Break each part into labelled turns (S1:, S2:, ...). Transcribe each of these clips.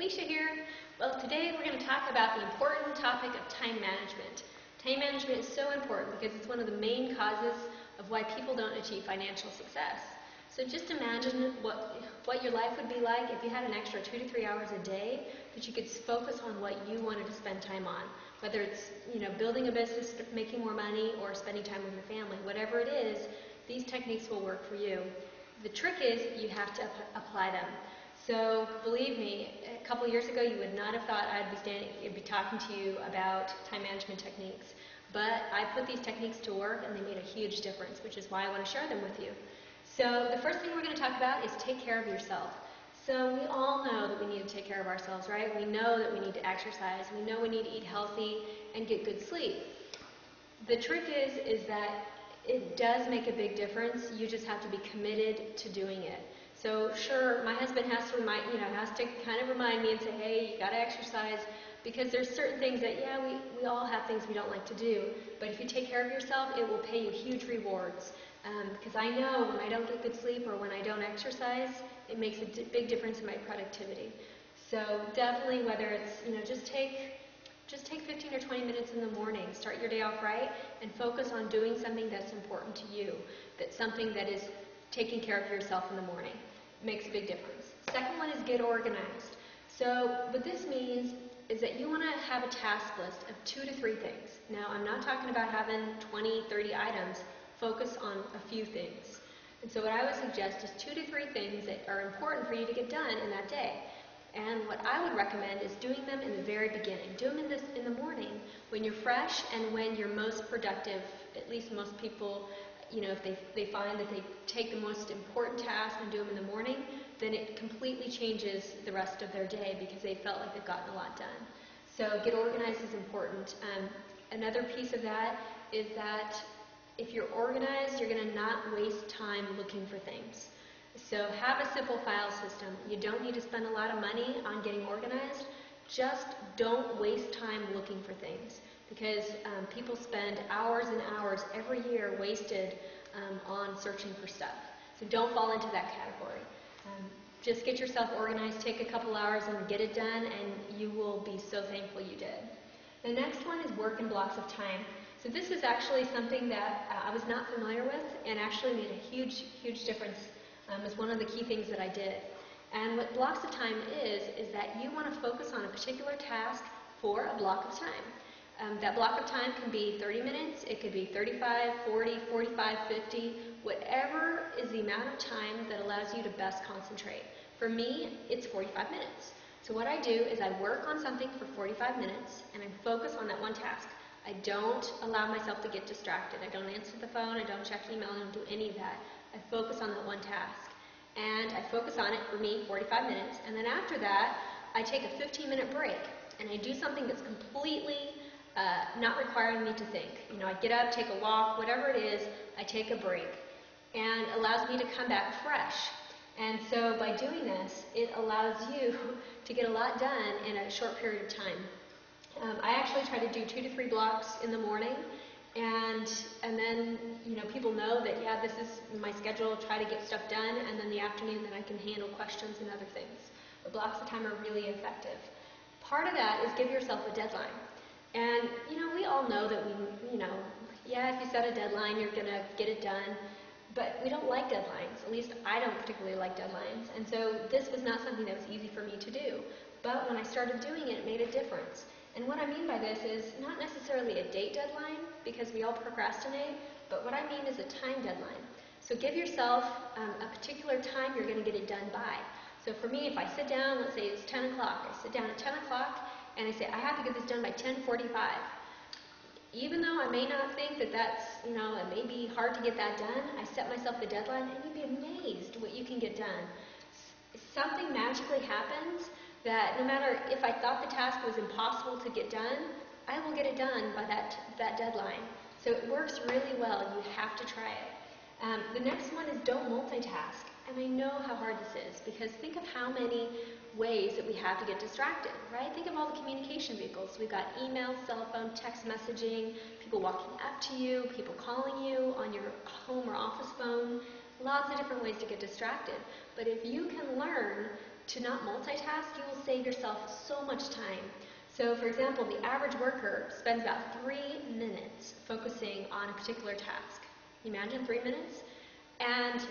S1: Alicia here. Well, today we're going to talk about the important topic of time management. Time management is so important because it's one of the main causes of why people don't achieve financial success. So just imagine what your life would be like if you had an extra 2 to 3 hours a day that you could focus on what you wanted to spend time on. Whether it's building a business, making more money, or spending time with your family. Whatever it is, these techniques will work for you. The trick is you have to apply them. So believe me, a couple years ago you would not have thought I'd be talking to you about time management techniques. But I put these techniques to work and they made a huge difference, which is why I want to share them with you. So the first thing we're going to talk about is take care of yourself. So we all know that we need to take care of ourselves, right? We know that we need to exercise. We know we need to eat healthy and get good sleep. The trick is that it does make a big difference. You just have to be committed to doing it. So sure, my husband has to kind of remind me and say, hey, you got to exercise, because there's certain things that, yeah, we all have things we don't like to do, but if you take care of yourself, it will pay you huge rewards. Because I know when I don't get good sleep or when I don't exercise, it makes a big difference in my productivity. So definitely, whether it's, just take 15 or 20 minutes in the morning, start your day off right, and focus on doing something that's important to you, that's something that is taking care of yourself in the morning. It makes a big difference. Second one is get organized. So what this means is that you want to have a task list of 2 to 3 things. Now, I'm not talking about having 20, 30 items. Focus on a few things. And so what I would suggest is 2 to 3 things that are important for you to get done in that day. And what I would recommend is doing them in the very beginning. Do them in the morning when you're fresh and when you're most productive. At least most people, if they find that they take the most important task and do them in the morning, then it completely changes the rest of their day because they felt like they've gotten a lot done. So get organized is important. Another piece of that is that if you're organized, you're going to not waste time looking for things. So have a simple file system. You don't need to spend a lot of money on getting organized. Just don't waste time looking for things, because people spend hours and hours every year wasted on searching for stuff. So don't fall into that category. Just get yourself organized, take a couple hours and get it done, and you will be so thankful you did. The next one is work in blocks of time. So this is actually something that I was not familiar with and actually made a huge, huge difference. It's one of the key things that I did. And what blocks of time is that you want to focus on a particular task for a block of time. That block of time can be 30 minutes, it could be 35, 40, 45, 50, whatever is the amount of time that allows you to best concentrate. For me, it's 45 minutes. So what I do is I work on something for 45 minutes and I focus on that one task. I don't allow myself to get distracted. I don't answer the phone, I don't check email, I don't do any of that. I focus on that one task. And I focus on it, for me, 45 minutes. And then after that, I take a 15-minute break. And I do something that's completely not requiring me to think. I get up, take a walk, whatever it is, I take a break. And allows me to come back fresh. And so by doing this, it allows you to get a lot done in a short period of time. I actually try to do 2 to 3 blocks in the morning, and then people know that, yeah, this is my schedule, try to get stuff done, and then the afternoon that I can handle questions and other things. The blocks of time are really effective. Part of that is give yourself a deadline. And we all know that if you set a deadline, you're going to get it done. But we don't like deadlines. At least I don't particularly like deadlines. And so this was not something that was easy for me to do. But when I started doing it, it made a difference. And what I mean by this is not necessarily a date deadline, because we all procrastinate, but what I mean is a time deadline. So give yourself a particular time you're going to get it done by. So for me, if I sit down, let's say it's 10 o'clock, I sit down at 10 o'clock and I say, I have to get this done by 10:45. Even though I may not think that that's, it may be hard to get that done, I set myself the deadline, and you'd be amazed what you can get done. Something magically happens that no matter if I thought the task was impossible to get done, I will get it done by that deadline. So it works really well. You have to try it. The next one is don't multitask. And I know how hard this is, because think of how many ways that we have to get distracted, right? Think of all the communication vehicles. We've got email, cell phone, text messaging, people walking up to you, people calling you on your home or office phone, lots of different ways to get distracted. But if you can learn to not multitask, you will save yourself so much time. So for example, the average worker spends about 3 minutes focusing on a particular task. Can you imagine 3 minutes? And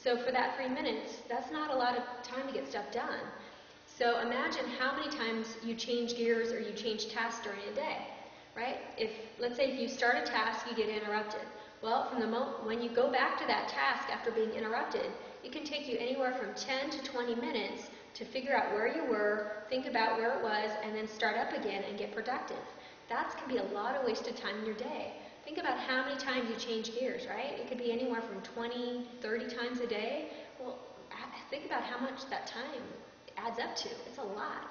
S1: so for that 3 minutes, that's not a lot of time to get stuff done. So imagine how many times you change gears or you change tasks during a day, right? Let's say if you start a task, you get interrupted. Well, from the moment when you go back to that task after being interrupted, it can take you anywhere from 10 to 20 minutes to figure out where you were, think about where it was, and then start up again and get productive. That can be a lot of wasted time in your day. Think about how many times you change gears, right? It could be anywhere from 20, 30 times a day. Well, think about how much that time adds up to. It's a lot.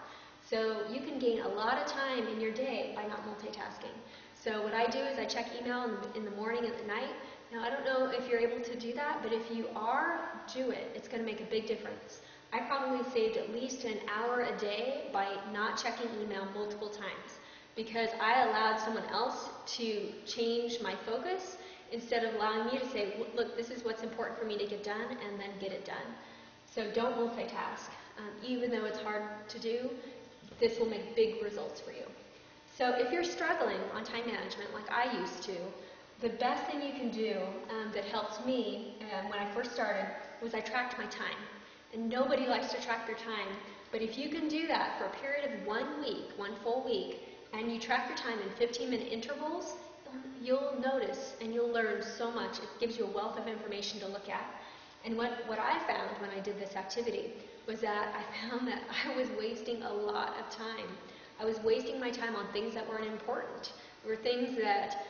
S1: So you can gain a lot of time in your day by not multitasking. So what I do is I check email in the morning and at night. Now, I don't know if you're able to do that, but if you are, do it. It's going to make a big difference. I probably saved at least an hour a day by not checking email multiple times because I allowed someone else to change my focus instead of allowing me to say, look, this is what's important for me to get done, and then get it done. So don't multitask. Even though it's hard to do, this will make big results for you. So if you're struggling on time management like I used to, the best thing you can do that helped me when I first started was I tracked my time. And nobody likes to track their time, but if you can do that for a period of 1 week, 1 full week, and you track your time in 15-minute intervals, you'll notice and you'll learn so much. It gives you a wealth of information to look at. And what I found when I did this activity was that I found that I was wasting a lot of time. I was wasting my time on things that weren't important. There were things that,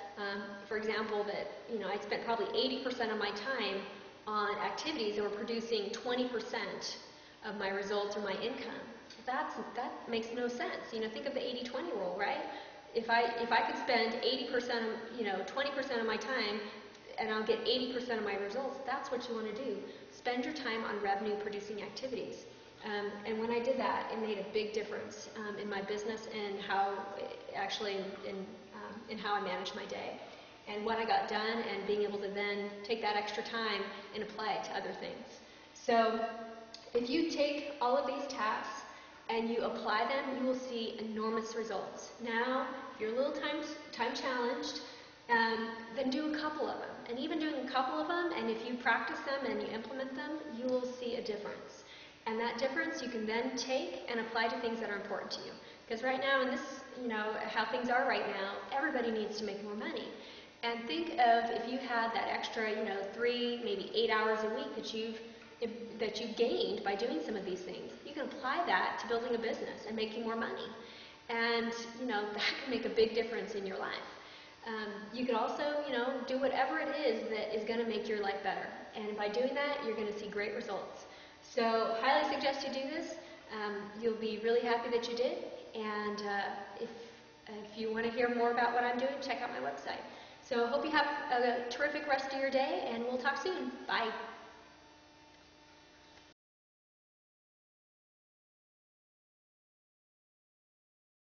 S1: for example, that I spent probably 80% of my time on activities that were producing 20% of my results or my income. That makes no sense. Think of the 80-20 rule, right? If I could spend 80%, 20% of my time, and I'll get 80% of my results, that's what you want to do. Spend your time on revenue-producing activities. And when I did that, it made a big difference in my business and how, actually, in how I managed my day. And what I got done, and being able to then take that extra time and apply it to other things. So if you take all of these tasks and you apply them, you will see enormous results. Now, if you're a little time challenged, then do a couple of them. And even doing a couple of them, and if you practice them and you implement them, you will see a difference. And that difference you can then take and apply to things that are important to you. Because right now, in this, how things are right now, everybody needs to make more money. And think of if you had that extra, 3, maybe 8 hours a week that you've gained by doing some of these things. You can apply that to building a business and making more money. And, that can make a big difference in your life. You can also, do whatever it is that is going to make your life better. And by doing that, you're going to see great results. So, highly suggest you do this. You'll be really happy that you did. And if you want to hear more about what I'm doing, check out my website. So, hope you have a terrific rest of your day, and we'll talk soon. Bye.